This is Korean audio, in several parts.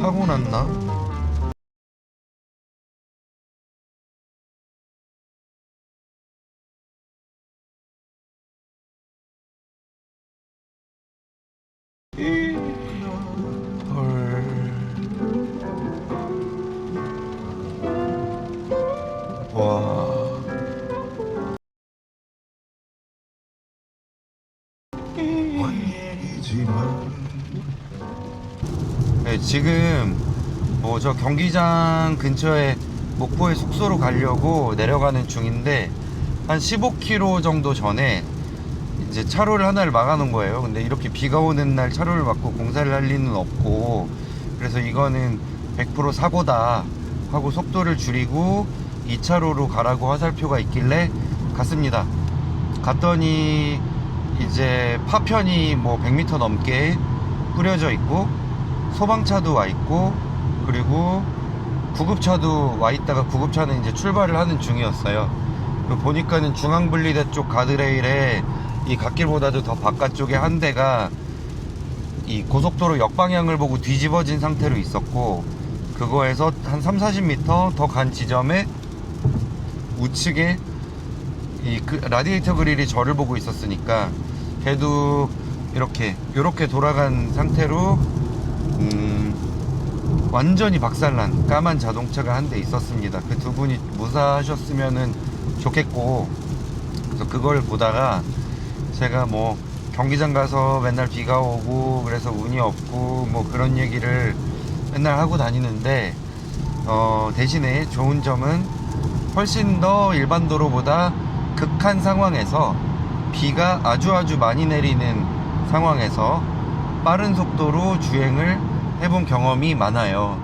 사고 났나? 와. 네, 지금 뭐 저 경기장 근처에 목포의 숙소로 가려고 내려가는 중인데 한 15km 정도 전에 이제 차로를 하나를 막아놓은 거예요. 근데 이렇게 비가 오는 날 차로를 막고 공사를 할 리는 없고, 그래서 이거는 100% 사고다 하고 속도를 줄이고 2차로로 가라고 화살표가 있길래 갔습니다. 갔더니 이제 파편이 뭐 100m 넘게 뿌려져 있고, 소방차도 와 있고, 그리고 구급차도 와 있다가 구급차는 이제 출발을 하는 중이었어요. 보니까는 중앙분리대 쪽 가드레일에 이 갓길보다도 더 바깥쪽에 한 대가 이 고속도로 역방향을 보고 뒤집어진 상태로 있었고, 그거에서 한 3-40m 더 간 지점에 우측에 이 라디에이터 그릴이 저를 보고 있었으니까 걔도 이렇게 돌아간 상태로 완전히 박살난 까만 자동차가 한 대 있었습니다. 그 두 분이 무사하셨으면 좋겠고, 그래서 그걸 보다가 제가 뭐 경기장 가서 맨날 비가 오고 그래서 운이 없고 뭐 그런 얘기를 맨날 하고 다니는데, 대신에 좋은 점은 훨씬 더 일반 도로보다 극한 상황에서 비가 아주 많이 내리는 상황에서 빠른 속도로 주행을 해본 경험이 많아요.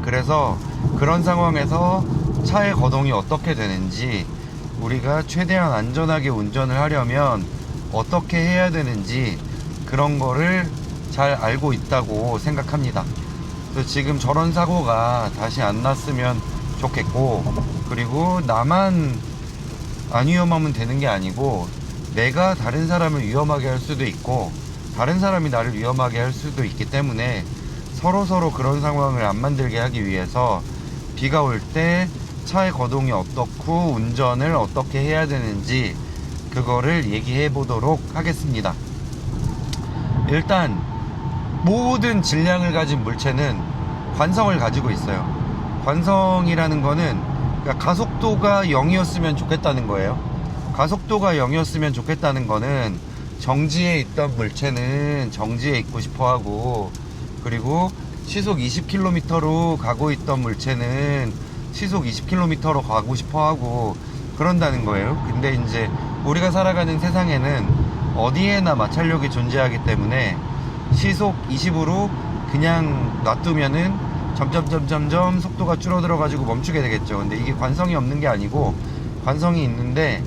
그래서 그런 상황에서 차의 거동이 어떻게 되는지, 우리가 최대한 안전하게 운전을 하려면 어떻게 해야 되는지 그런 거를 잘 알고 있다고 생각합니다. 그래서 지금 저런 사고가 다시 안 났으면 좋겠고, 그리고 나만 안 위험하면 되는 게 아니고 내가 다른 사람을 위험하게 할 수도 있고 다른 사람이 나를 위험하게 할 수도 있기 때문에 서로 그런 상황을 안 만들게 하기 위해서 비가 올 때 차의 거동이 어떻고 운전을 어떻게 해야 되는지 그거를 얘기해 보도록 하겠습니다. 일단 모든 질량을 가진 물체는 관성을 가지고 있어요. 관성이라는 거는 그러니까 가속도가 0이었으면 좋겠다는 거예요. 가속도가 0이었으면 좋겠다는 거는 정지에 있던 물체는 정지에 있고 싶어 하고, 그리고 시속 20km로 가고 있던 물체는 시속 20km로 가고 싶어 하고 그런다는 거예요. 근데 이제 우리가 살아가는 세상에는 어디에나 마찰력이 존재하기 때문에 시속 20으로 그냥 놔두면은 점점 속도가 줄어들어 가지고 멈추게 되겠죠. 근데 이게 관성이 없는 게 아니고 관성이 있는데,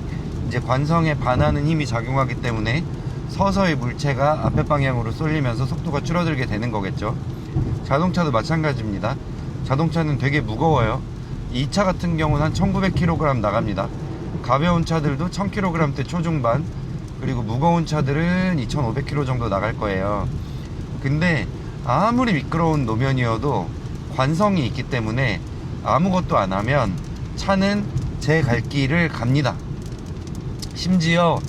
이제 관성에 반하는 힘이 작용하기 때문에 서서히 물체가 앞에 방향으로 쏠리면서 속도가 줄어들게 되는 거겠죠. 자동차도 마찬가지입니다. 자동차는 되게 무거워요. 이 차 같은 경우는 한 1900kg 나갑니다. 가벼운 차들도 1000kg대 초중반, 그리고 무거운 차들은 2500kg 정도 나갈 거예요. 근데 아무리 미끄러운 노면이어도 관성이 있기 때문에 아무것도 안 하면 차는 제 갈 길을 갑니다. 심지어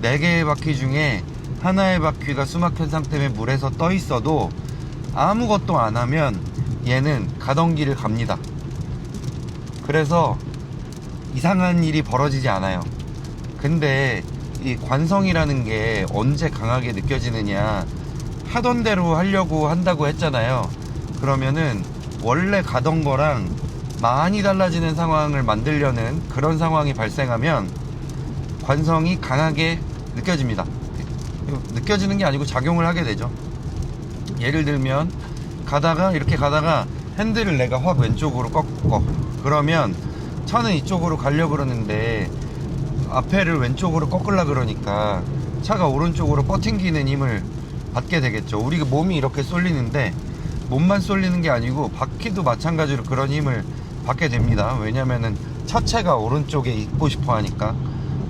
4개의 바퀴 중에 하나의 바퀴가 수막힌 상태에 물에서 떠 있어도 아무것도 안 하면 얘는 가던 길을 갑니다. 그래서 이상한 일이 벌어지지 않아요. 근데 이 관성이라는 게 언제 강하게 느껴지느냐, 하던 대로 하려고 한다고 했잖아요. 그러면은 원래 가던 거랑 많이 달라지는 상황을 만들려는 그런 상황이 발생하면 관성이 강하게 느껴집니다. 느껴지는 게 아니고 작용을 하게 되죠. 예를 들면 이렇게 가다가 핸들을 내가 확 왼쪽으로 꺾어. 그러면 차는 이쪽으로 가려고 그러는데 앞에를 왼쪽으로 꺾으려 그러니까 차가 오른쪽으로 버팅기는 힘을 받게 되겠죠. 우리가 몸이 이렇게 쏠리는데 몸만 쏠리는 게 아니고 바퀴도 마찬가지로 그런 힘을 받게 됩니다. 왜냐면은 차체가 오른쪽에 있고 싶어 하니까.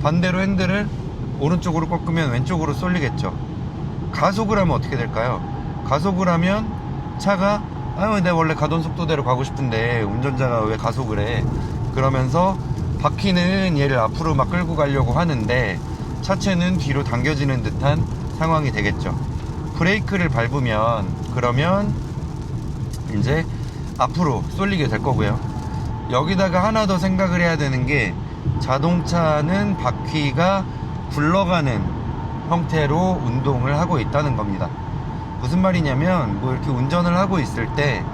반대로 핸들을 오른쪽으로 꺾으면 왼쪽으로 쏠리겠죠. 가속을 하면 어떻게 될까요? 가속을 하면 차가 아유, 근데 원래 가던 속도대로 가고 싶은데 운전자가 왜 가속을 해? 그러면서 바퀴는 얘를 앞으로 막 끌고 가려고 하는데 차체는 뒤로 당겨지는 듯한 상황이 되겠죠. 브레이크를 밟으면 그러면 이제 앞으로 쏠리게 될 거고요. 여기다가 하나 더 생각을 해야 되는 게, 자동차는 바퀴가 굴러가는 형태로 운동을 하고 있다는 겁니다. 무슨 말이냐면, 뭐 이렇게 운전을 하고 있을 때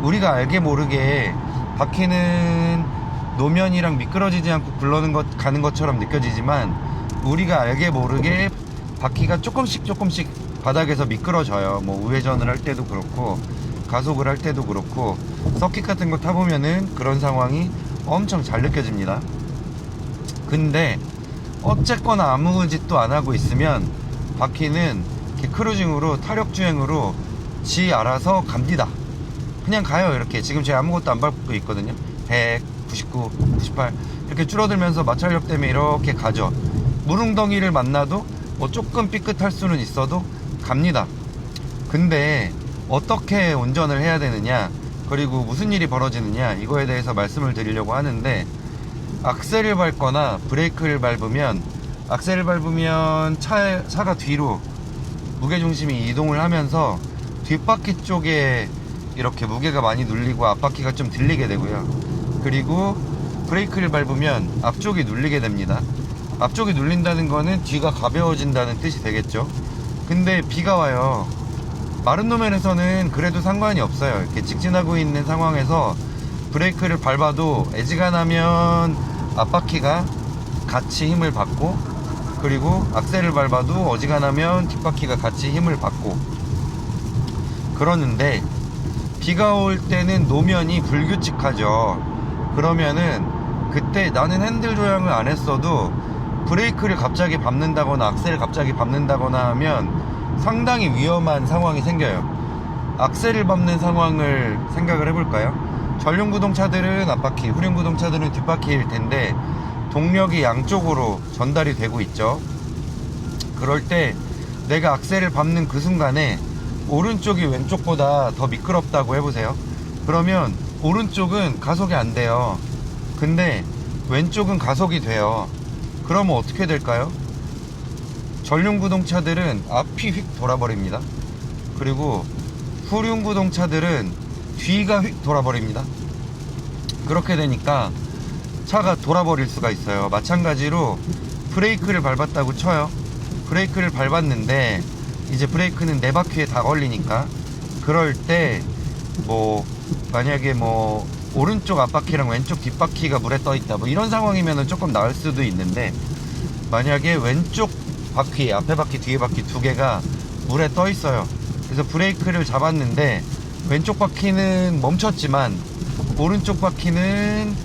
우리가 알게 모르게 바퀴는 노면이랑 미끄러지지 않고 가는 것처럼 느껴지지만, 우리가 알게 모르게 바퀴가 조금씩 바닥에서 미끄러져요. 뭐 우회전을 할 때도 그렇고 가속을 할 때도 그렇고, 서킷 같은 거 타보면은 그런 상황이 엄청 잘 느껴집니다. 근데 어쨌거나 아무 짓도 안 하고 있으면 바퀴는 이렇게 크루징으로, 타력 주행으로 지 알아서 갑니다. 그냥 가요. 이렇게 지금 제가 아무것도 안 밟고 있거든요. 100, 99, 98 이렇게 줄어들면서 마찰력 때문에 이렇게 가죠. 물웅덩이를 만나도 뭐 조금 삐끗할 수는 있어도 갑니다. 근데 어떻게 운전을 해야 되느냐, 그리고 무슨 일이 벌어지느냐, 이거에 대해서 말씀을 드리려고 하는데, 악셀을 밟거나 브레이크를 밟으면, 악셀을 밟으면 차가 뒤로 무게중심이 이동을 하면서 뒷바퀴 쪽에 이렇게 무게가 많이 눌리고 앞바퀴가 좀 들리게 되고요. 그리고 브레이크를 밟으면 앞쪽이 눌리게 됩니다. 앞쪽이 눌린다는 거는 뒤가 가벼워진다는 뜻이 되겠죠. 근데 비가 와요. 마른 노면에서는 그래도 상관이 없어요. 이렇게 직진하고 있는 상황에서 브레이크를 밟아도 애지간하면 앞바퀴가 같이 힘을 받고, 그리고 악셀을 밟아도 어지간하면 뒷바퀴가 같이 힘을 받고 그러는데, 비가 올 때는 노면이 불규칙하죠. 그러면은 그때 나는 핸들 조향을 안 했어도 브레이크를 갑자기 밟는다거나 악셀을 갑자기 밟는다거나 하면 상당히 위험한 상황이 생겨요. 악셀을 밟는 상황을 생각을 해볼까요? 전륜구동차들은 앞바퀴, 후륜구동차들은 뒷바퀴일 텐데 동력이 양쪽으로 전달이 되고 있죠. 그럴 때 내가 악셀을 밟는 그 순간에 오른쪽이 왼쪽보다 더 미끄럽다고 해보세요. 그러면 오른쪽은 가속이 안 돼요. 근데 왼쪽은 가속이 돼요. 그러면 어떻게 될까요? 전륜구동차들은 앞이 휙 돌아버립니다. 그리고 후륜구동차들은 뒤가 휙 돌아버립니다. 그렇게 되니까 차가 돌아버릴 수가 있어요. 마찬가지로 브레이크를 밟았다고 쳐요. 브레이크를 밟았는데 이제 브레이크는 네 바퀴에 다 걸리니까, 그럴 때 뭐 만약에 뭐 오른쪽 앞바퀴랑 왼쪽 뒷바퀴가 물에 떠 있다, 뭐 이런 상황이면 조금 나을 수도 있는데, 만약에 왼쪽 바퀴, 앞에 바퀴, 뒤에 바퀴 두 개가 물에 떠 있어요. 그래서 브레이크를 잡았는데 왼쪽 바퀴는 멈췄지만 오른쪽 바퀴는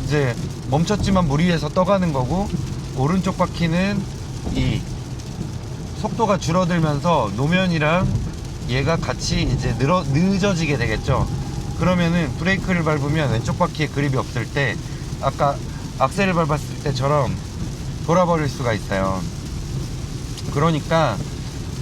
이제 멈췄지만 물 위에서 떠가는 거고, 오른쪽 바퀴는 이 속도가 줄어들면서 노면이랑 얘가 같이 이제 늦어지게 되겠죠. 그러면은 브레이크를 밟으면 왼쪽 바퀴에 그립이 없을 때 아까 악셀을 밟았을 때처럼 돌아버릴 수가 있어요. 그러니까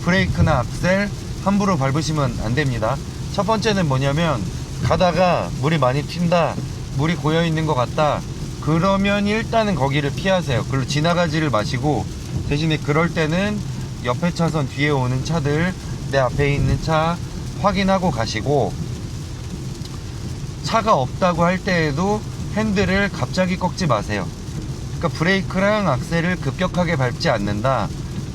브레이크나 악셀 함부로 밟으시면 안 됩니다. 첫 번째는 뭐냐면, 가다가 물이 많이 튄다, 물이 고여 있는 것 같다, 그러면 일단은 거기를 피하세요. 글로 지나가지를 마시고, 대신에 그럴 때는 옆에 차선, 뒤에 오는 차들, 내 앞에 있는 차 확인하고 가시고, 차가 없다고 할 때에도 핸들을 갑자기 꺾지 마세요. 그러니까 브레이크랑 악셀을 급격하게 밟지 않는다,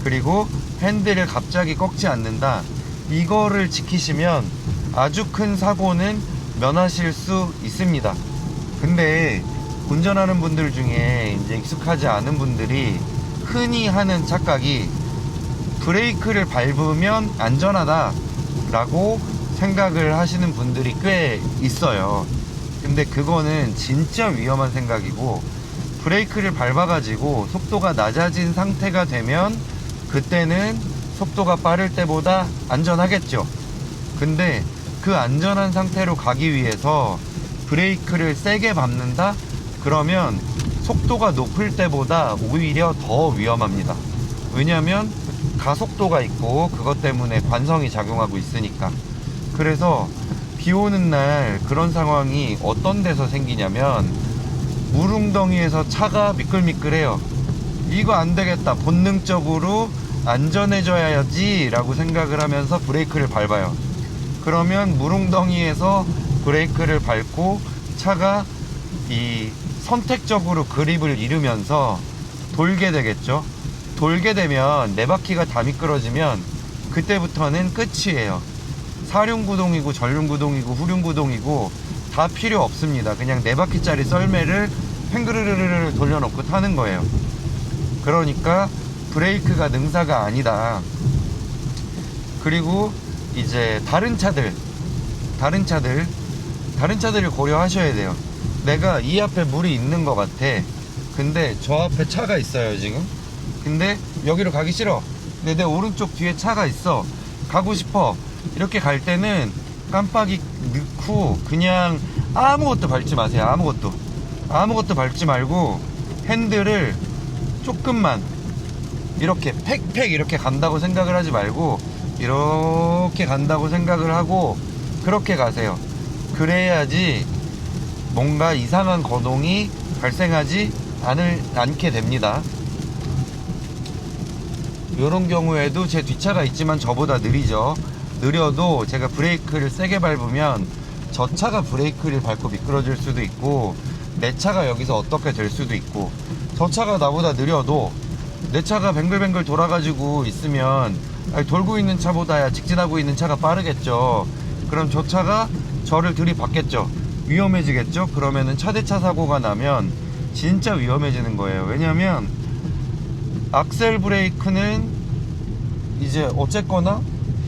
그리고 핸들을 갑자기 꺾지 않는다, 이거를 지키시면 아주 큰 사고는 면하실 수 있습니다. 근데 운전하는 분들 중에 이제 익숙하지 않은 분들이 흔히 하는 착각이, 브레이크를 밟으면 안전하다 라고 생각을 하시는 분들이 꽤 있어요. 근데 그거는 진짜 위험한 생각이고, 브레이크를 밟아가지고 속도가 낮아진 상태가 되면 그때는 속도가 빠를 때보다 안전하겠죠. 근데 그 안전한 상태로 가기 위해서 브레이크를 세게 밟는다? 그러면 속도가 높을 때보다 오히려 더 위험합니다. 왜냐하면 가속도가 있고 그것 때문에 관성이 작용하고 있으니까. 그래서 비 오는 날 그런 상황이 어떤 데서 생기냐면, 물웅덩이에서 차가 미끌미끌해요. 이거 안 되겠다, 본능적으로 안전해져야지 라고 생각을 하면서 브레이크를 밟아요. 그러면 물웅덩이에서 브레이크를 밟고 차가 이 선택적으로 그립을 잃으면서 돌게 되겠죠. 돌게 되면 네 바퀴가 다 미끄러지면 그때부터는 끝이에요. 사륜구동이고 전륜구동이고 후륜구동이고 다 필요 없습니다. 그냥 네 바퀴짜리 썰매를 팽그르르르 돌려놓고 타는 거예요. 그러니까 브레이크가 능사가 아니다. 그리고 이제 다른 차들을 고려하셔야 돼요. 내가 이 앞에 물이 있는 것 같아. 근데 저 앞에 차가 있어요 지금. 근데 여기로 가기 싫어. 근데 내 오른쪽 뒤에 차가 있어. 가고 싶어. 이렇게 갈 때는 깜빡이 넣고 그냥 아무것도 밟지 마세요. 아무것도 밟지 말고 핸들을 조금만 이렇게 팩 이렇게 간다고 생각을 하지 말고 이렇게 간다고 생각을 하고 그렇게 가세요. 그래야지 뭔가 이상한 거동이 발생하지 않게 됩니다. 이런 경우에도 제 뒷차가 있지만 저보다 느리죠. 느려도 제가 브레이크를 세게 밟으면 저 차가 브레이크를 밟고 미끄러질 수도 있고 내 차가 여기서 어떻게 될 수도 있고, 저 차가 나보다 느려도 내 차가 뱅글뱅글 돌아가지고 있으면 돌고 있는 차보다야 직진하고 있는 차가 빠르겠죠. 그럼 저 차가 저를 들이받겠죠. 위험해지겠죠. 그러면은 차대차 사고가 나면 진짜 위험해지는 거예요. 왜냐면 악셀 브레이크는 이제 어쨌거나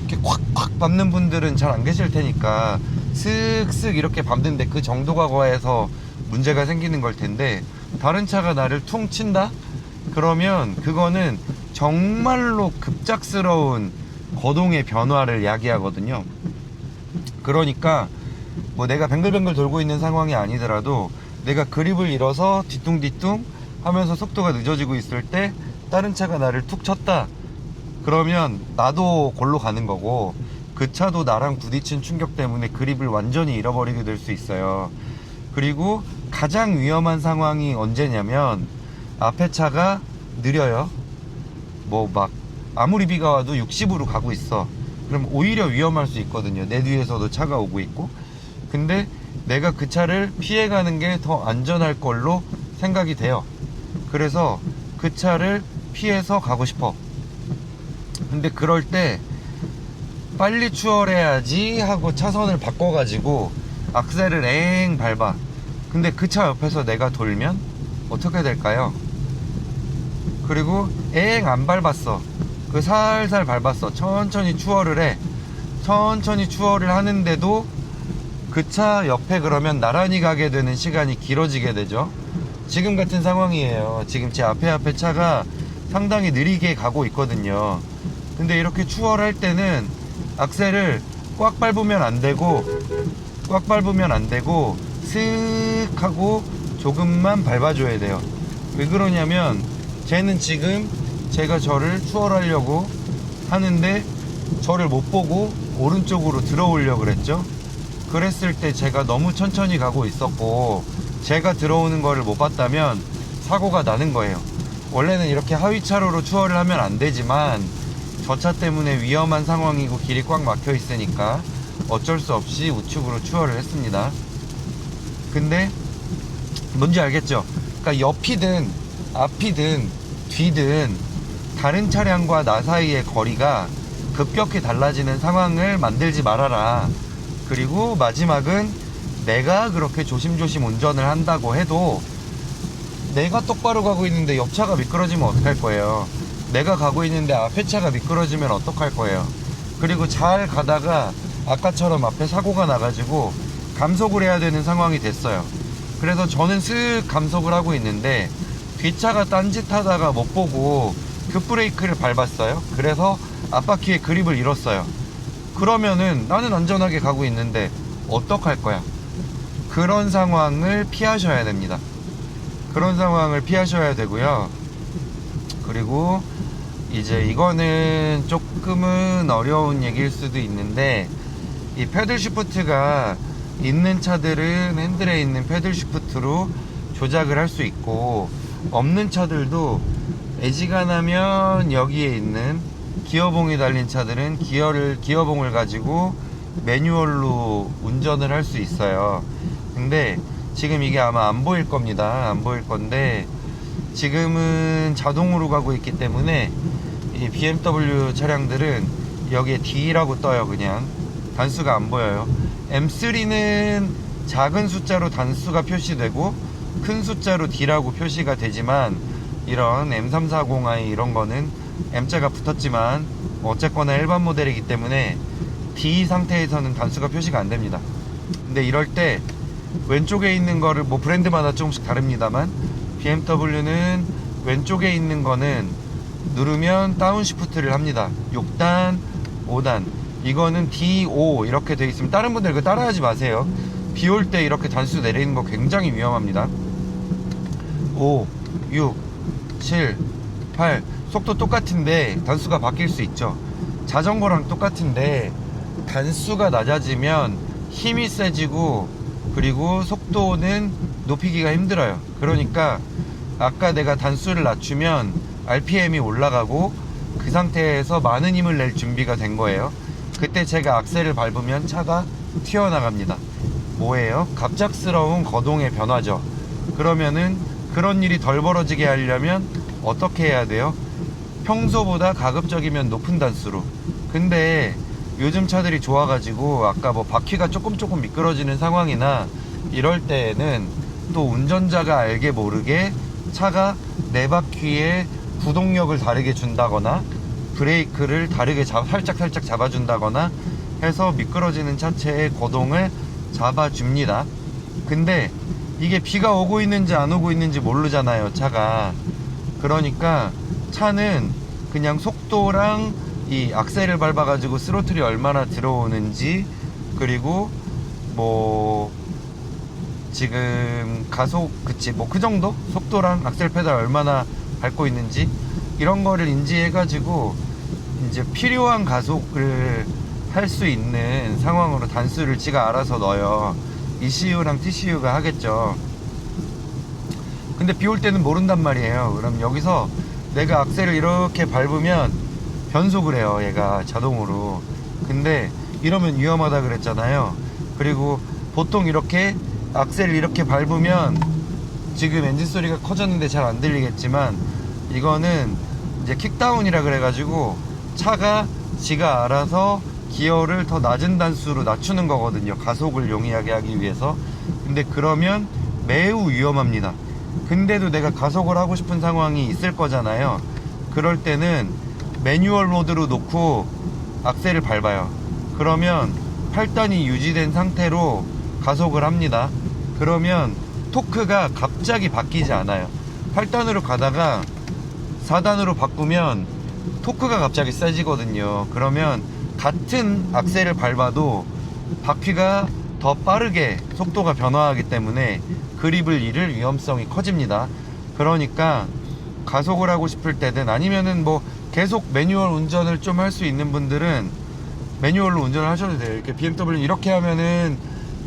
이렇게 콱콱 밟는 분들은 잘 안 계실 테니까 슥슥 이렇게 밟는데 그 정도가 과해서 문제가 생기는 걸 텐데, 다른 차가 나를 퉁 친다? 그러면 그거는 정말로 급작스러운 거동의 변화를 야기하거든요. 그러니까 뭐 내가 뱅글뱅글 돌고 있는 상황이 아니더라도 내가 그립을 잃어서 뒤뚱뒤뚱 하면서 속도가 늦어지고 있을 때 다른 차가 나를 툭 쳤다. 그러면 나도 골로 가는 거고 그 차도 나랑 부딪힌 충격 때문에 그립을 완전히 잃어버리게 될 수 있어요. 그리고 가장 위험한 상황이 언제냐면 앞에 차가 느려요. 뭐 막 아무리 비가 와도 60으로 가고 있어. 그럼 오히려 위험할 수 있거든요. 내 뒤에서도 차가 오고 있고. 근데 내가 그 차를 피해가는 게 더 안전할 걸로 생각이 돼요. 그래서 그 차를 피해서 가고 싶어. 근데 그럴 때 빨리 추월해야지 하고 차선을 바꿔가지고 악셀을 엥 밟아. 근데 그 차 옆에서 내가 돌면 어떻게 될까요? 그리고 엥 안 밟았어. 그 살살 밟았어. 천천히 추월을 해. 천천히 추월을 하는데도 그 차 옆에 그러면 나란히 가게 되는 시간이 길어지게 되죠. 지금 같은 상황이에요. 지금 제 앞에 차가 상당히 느리게 가고 있거든요. 근데 이렇게 추월할 때는 악셀을 꽉 밟으면 안 되고 슥 하고 조금만 밟아줘야 돼요. 왜 그러냐면 쟤는 지금 제가 저를 추월하려고 하는데 저를 못 보고 오른쪽으로 들어오려고 그랬죠. 그랬을 때 제가 너무 천천히 가고 있었고 제가 들어오는 거를 못 봤다면 사고가 나는 거예요. 원래는 이렇게 하위 차로로 추월을 하면 안 되지만 저 차 때문에 위험한 상황이고 길이 꽉 막혀 있으니까 어쩔 수 없이 우측으로 추월을 했습니다. 근데 뭔지 알겠죠? 그러니까 옆이든 앞이든 뒤든 다른 차량과 나 사이의 거리가 급격히 달라지는 상황을 만들지 말아라. 그리고 마지막은 내가 그렇게 조심조심 운전을 한다고 해도 내가 똑바로 가고 있는데 옆차가 미끄러지면 어떡할 거예요? 내가 가고 있는데 앞에 차가 미끄러지면 어떡할 거예요? 그리고 잘 가다가 아까처럼 앞에 사고가 나가지고 감속을 해야 되는 상황이 됐어요. 그래서 저는 슥 감속을 하고 있는데 뒷차가 딴짓하다가 못 보고 급브레이크를 밟았어요. 그래서 앞바퀴에 그립을 잃었어요. 그러면은 나는 안전하게 가고 있는데 어떡할 거야? 그런 상황을 피하셔야 됩니다. 그런 상황을 피하셔야 되고요. 그리고 이제 이거는 조금은 어려운 얘기일 수도 있는데 이 패들 시프트가 있는 차들은 핸들에 있는 패들 시프트로 조작을 할 수 있고, 없는 차들도 애지간하면 여기에 있는 기어봉이 달린 차들은 기어봉을 가지고 매뉴얼로 운전을 할 수 있어요. 근데 지금 이게 아마 안 보일 겁니다. 안 보일 건데, 지금은 자동으로 가고 있기 때문에 이 BMW 차량들은 여기에 D라고 떠요. 그냥 단수가 안 보여요. M3는 작은 숫자로 단수가 표시되고 큰 숫자로 D라고 표시가 되지만, 이런 M340i 이런 거는 M자가 붙었지만 어쨌거나 일반 모델이기 때문에 D 상태에서는 단수가 표시가 안 됩니다. 근데 이럴 때 왼쪽에 있는 거를, 뭐 브랜드마다 조금씩 다릅니다만, BMW는 왼쪽에 있는 거는 누르면 다운 시프트를 합니다. 6단, 5단. 이거는 D5 이렇게 돼 있으면, 다른 분들 그거 따라하지 마세요. 비 올 때 이렇게 단수 내리는 거 굉장히 위험합니다. 5, 6, 7, 8. 속도 똑같은데 단수가 바뀔 수 있죠. 자전거랑 똑같은데 단수가 낮아지면 힘이 세지고, 그리고 속도는 높이기가 힘들어요. 그러니까 아까 내가 단수를 낮추면 RPM이 올라가고 그 상태에서 많은 힘을 낼 준비가 된 거예요. 그때 제가 악셀을 밟으면 차가 튀어나갑니다. 뭐예요? 갑작스러운 거동의 변화죠. 그러면은 그런 일이 덜 벌어지게 하려면 어떻게 해야 돼요? 평소보다 가급적이면 높은 단수로. 근데 요즘 차들이 좋아가지고 아까 뭐 바퀴가 조금 미끄러지는 상황이나 이럴 때에는 또 운전자가 알게 모르게 차가 내 바퀴에 구동력을 다르게 준다거나 브레이크를 다르게 살짝 잡아준다거나 해서 미끄러지는 차체의 거동을 잡아줍니다. 근데 이게 비가 오고 있는지 안 오고 있는지 모르잖아요, 차가. 그러니까 차는 그냥 속도랑 이 악셀을 밟아가지고 스로틀이 얼마나 들어오는지, 그리고 뭐 지금 가속, 그치, 뭐 그 정도? 속도랑 악셀 페달 얼마나 밟고 있는지 이런 거를 인지해가지고 이제 필요한 가속을 할 수 있는 상황으로 단수를 지가 알아서 넣어요. ECU랑 TCU가 하겠죠. 근데 비 올 때는 모른단 말이에요. 그럼 여기서 내가 악셀을 이렇게 밟으면 변속을 해요, 얘가 자동으로. 근데 이러면 위험하다 그랬잖아요. 그리고 보통 이렇게 악셀을 이렇게 밟으면, 지금 엔진 소리가 커졌는데 잘 안 들리겠지만, 이거는 이제 킥다운이라 그래가지고 차가 지가 알아서 기어를 더 낮은 단수로 낮추는 거거든요, 가속을 용이하게 하기 위해서. 근데 그러면 매우 위험합니다. 근데도 내가 가속을 하고 싶은 상황이 있을 거잖아요. 그럴 때는 매뉴얼 모드로 놓고 악셀을 밟아요. 그러면 8단이 유지된 상태로 가속을 합니다. 그러면 토크가 갑자기 바뀌지 않아요. 8단으로 가다가 4단으로 바꾸면 토크가 갑자기 세지거든요. 그러면 같은 악셀을 밟아도 바퀴가 더 빠르게 속도가 변화하기 때문에 그립을 잃을 위험성이 커집니다. 그러니까 가속을 하고 싶을 때든, 아니면은 뭐 계속 매뉴얼 운전을 좀 할 수 있는 분들은 매뉴얼로 운전을 하셔도 돼요. 이렇게 BMW 이렇게 하면은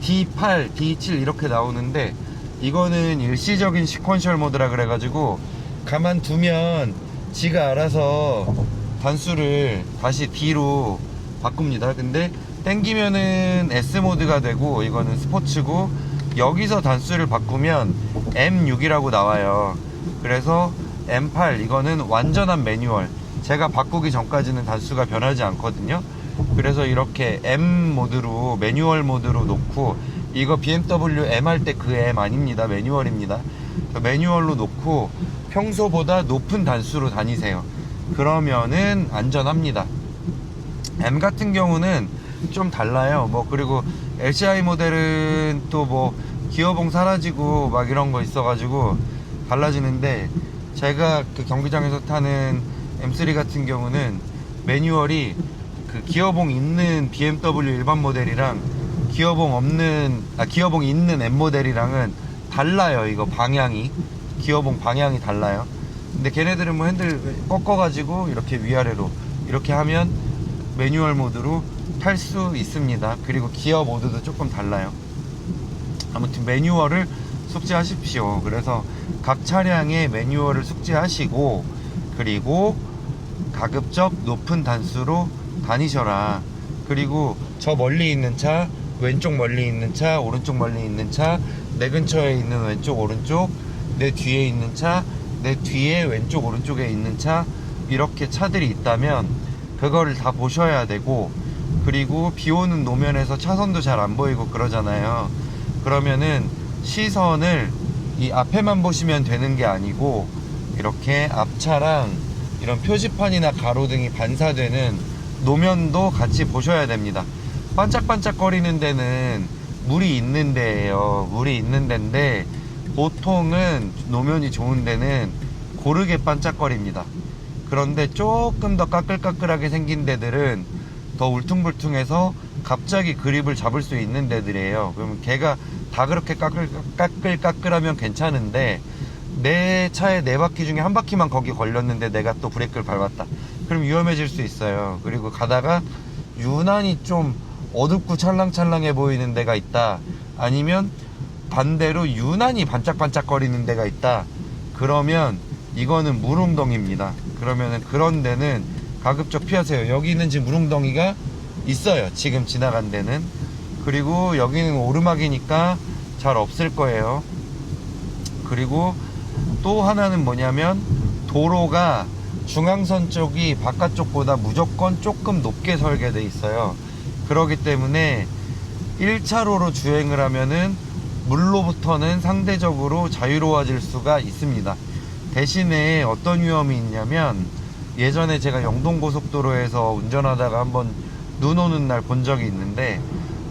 D8, D7 이렇게 나오는데, 이거는 일시적인 시퀀셜 모드라 그래가지고 가만두면 지가 알아서 단수를 다시 D로 바꿉니다. 근데 땡기면은 S 모드가 되고, 이거는 스포츠고, 여기서 단수를 바꾸면 M6이라고 나와요. 그래서 M8, 이거는 완전한 매뉴얼. 제가 바꾸기 전까지는 단수가 변하지 않거든요. 그래서 이렇게 M 모드로, 매뉴얼 모드로 놓고, 이거 BMW M 할 때 그 M 아닙니다. 매뉴얼입니다. 매뉴얼로 놓고 평소보다 높은 단수로 다니세요. 그러면은 안전합니다. M 같은 경우는 좀 달라요. 뭐 그리고 LCI 모델은 또 뭐 기어봉 사라지고 막 이런 거 있어가지고 달라지는데, 제가 그 경기장에서 타는 M3 같은 경우는 매뉴얼이 그 기어봉 있는 BMW 일반 모델이랑 기어봉 있는 M 모델이랑은 달라요. 이거 방향이, 기어봉 방향이 달라요. 근데 걔네들은 뭐 핸들 꺾어가지고 이렇게 위아래로 이렇게 하면 매뉴얼 모드로 탈 수 있습니다. 그리고 기어 모드도 조금 달라요. 아무튼 매뉴얼을 숙지하십시오. 그래서 각 차량의 매뉴얼을 숙지하시고, 그리고 가급적 높은 단수로 다니셔라. 그리고 저 멀리 있는 차, 왼쪽 멀리 있는 차, 오른쪽 멀리 있는 차, 내 근처에 있는 왼쪽 오른쪽, 내 뒤에 있는 차, 내 뒤에 왼쪽 오른쪽에 있는 차, 이렇게 차들이 있다면 그거를 다 보셔야 되고, 그리고 비 오는 노면에서 차선도 잘 안 보이고 그러잖아요. 그러면은 시선을 이 앞에만 보시면 되는 게 아니고, 이렇게 앞차랑 이런 표지판이나 가로등이 반사되는 노면도 같이 보셔야 됩니다. 반짝반짝 거리는 데는 물이 있는 데예요. 물이 있는 데인데, 보통은 노면이 좋은 데는 고르게 반짝거립니다. 그런데 조금 더 까끌까끌하게 생긴 데들은 더 울퉁불퉁해서 갑자기 그립을 잡을 수 있는 데들이에요. 그러면 걔가 다 그렇게 까끌까끌하면 괜찮은데, 내 차에 4바퀴 중에 한 바퀴만 거기 걸렸는데 내가 또 브레이크를 밟았다. 그럼 위험해질 수 있어요. 그리고 가다가 유난히 좀 어둡고 찰랑찰랑해 보이는 데가 있다. 아니면 반대로 유난히 반짝반짝거리는 데가 있다. 그러면 이거는 물웅덩이입니다. 그러면은 그런 데는 가급적 피하세요. 여기는 지금 물웅덩이가 있어요. 지금 지나간 데는. 그리고 여기는 오르막이니까 잘 없을 거예요. 그리고 또 하나는 뭐냐면, 도로가 중앙선 쪽이 바깥쪽보다 무조건 조금 높게 설계되어 있어요. 그렇기 때문에 1차로로 주행을 하면은 물로부터는 상대적으로 자유로워질 수가 있습니다. 대신에 어떤 위험이 있냐면, 예전에 제가 영동고속도로에서 운전하다가 한번 눈 오는 날 본 적이 있는데,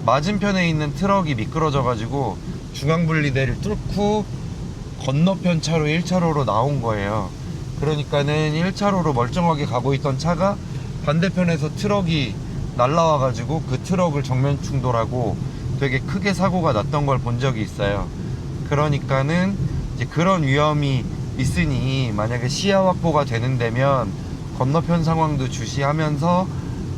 맞은편에 있는 트럭이 미끄러져 가지고 중앙분리대를 뚫고 건너편 차로 1차로로 나온 거예요. 그러니까는 1차로로 멀쩡하게 가고 있던 차가 반대편에서 트럭이 날라와 가지고 그 트럭을 정면 충돌하고 되게 크게 사고가 났던 걸 본 적이 있어요. 그러니까는 이제 그런 위험이 있으니, 만약에 시야 확보가 되는 데면 건너편 상황도 주시하면서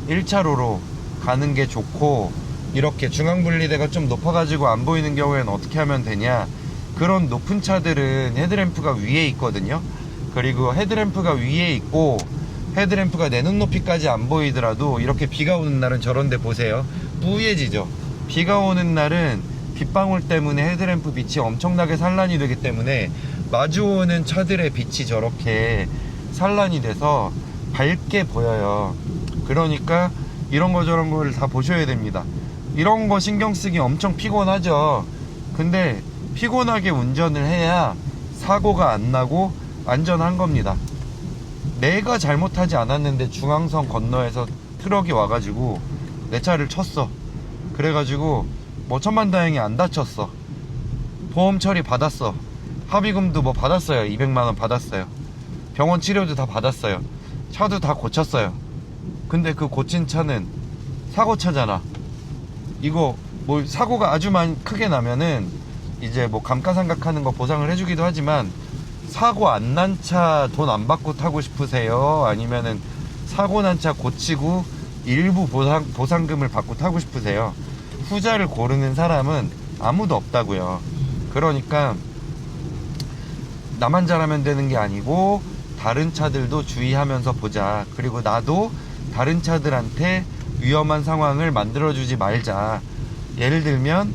1차로로 가는 게 좋고, 이렇게 중앙분리대가 좀 높아가지고 안 보이는 경우에는 어떻게 하면 되냐, 그런 높은 차들은 헤드램프가 위에 있거든요. 그리고 헤드램프가 위에 있고 헤드램프가 내 눈높이까지 안 보이더라도, 이렇게 비가 오는 날은 저런 데 보세요. 뿌얘지죠. 비가 오는 날은 빗방울 때문에 헤드램프 빛이 엄청나게 산란이 되기 때문에 마주오는 차들의 빛이 저렇게 산란이 돼서 밝게 보여요. 그러니까 이런 거 저런 거를 다 보셔야 됩니다. 이런 거 신경 쓰기 엄청 피곤하죠. 근데 피곤하게 운전을 해야 사고가 안 나고 안전한 겁니다. 내가 잘못하지 않았는데 중앙선 건너에서 트럭이 와가지고 내 차를 쳤어. 그래가지고 뭐 천만다행히 안 다쳤어. 보험 처리 받았어. 합의금도 뭐 받았어요. 200만원 받았어요. 병원 치료도 다 받았어요. 차도 다 고쳤어요. 근데 그 고친 차는 사고차잖아. 이거 뭐 사고가 아주 많이 크게 나면은 이제 뭐 감가상각하는 거 보상을 해주기도 하지만, 사고 안 난 차 돈 안 받고 타고 싶으세요? 아니면은 사고 난 차 고치고 일부 보상금을 받고 타고 싶으세요? 후자를 고르는 사람은 아무도 없다고요. 그러니까 나만 잘하면 되는 게 아니고 다른 차들도 주의하면서 보자. 그리고 나도 다른 차들한테 위험한 상황을 만들어주지 말자. 예를 들면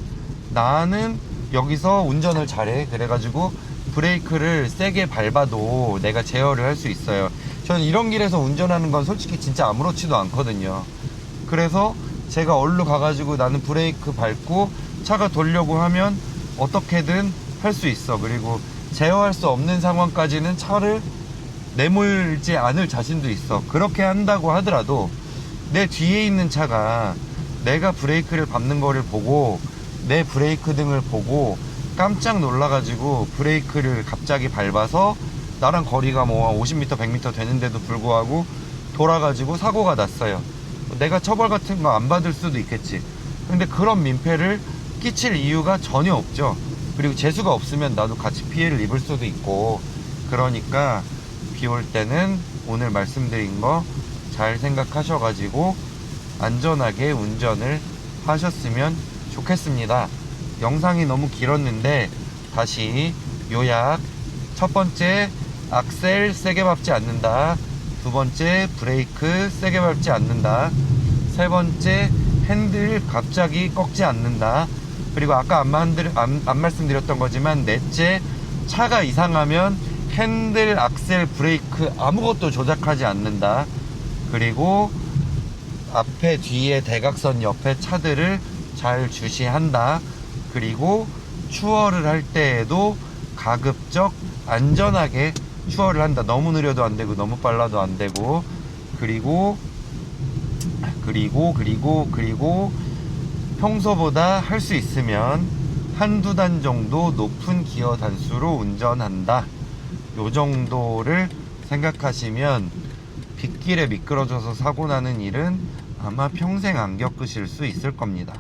나는 여기서 운전을 잘해. 그래가지고 브레이크를 세게 밟아도 내가 제어를 할 수 있어요. 저는 이런 길에서 운전하는 건 솔직히 진짜 아무렇지도 않거든요. 그래서 제가 얼른 가가지고 나는 브레이크 밟고 차가 돌려고 하면 어떻게든 할 수 있어. 그리고 제어할 수 없는 상황까지는 차를 내몰지 않을 자신도 있어. 그렇게 한다고 하더라도 내 뒤에 있는 차가 내가 브레이크를 밟는 거를 보고 내 브레이크 등을 보고 깜짝 놀라가지고 브레이크를 갑자기 밟아서 나랑 거리가 뭐 50m 100m 되는데도 불구하고 돌아가지고 사고가 났어요. 내가 처벌 같은 거 안 받을 수도 있겠지. 근데 그런 민폐를 끼칠 이유가 전혀 없죠. 그리고 재수가 없으면 나도 같이 피해를 입을 수도 있고. 그러니까 비 올 때는 오늘 말씀드린 거 잘 생각하셔가지고 안전하게 운전을 하셨으면 좋겠습니다. 영상이 너무 길었는데 다시 요약. 첫 번째, 악셀 세게 밟지 않는다. 두 번째, 브레이크 세게 밟지 않는다. 세 번째, 핸들 갑자기 꺾지 않는다. 그리고 아까 안 말씀드렸던 거지만 넷째, 차가 이상하면 핸들, 악셀, 브레이크 아무것도 조작하지 않는다. 그리고 앞에 뒤에 대각선 옆에 차들을 잘 주시한다. 그리고 추월을 할 때에도 가급적 안전하게 추월을 한다. 너무 느려도 안 되고 너무 빨라도 안 되고. 그리고 평소보다 할 수 있으면 한두 단 정도 높은 기어 단수로 운전한다. 요 정도를 생각하시면 빗길에 미끄러져서 사고 나는 일은 아마 평생 안 겪으실 수 있을 겁니다.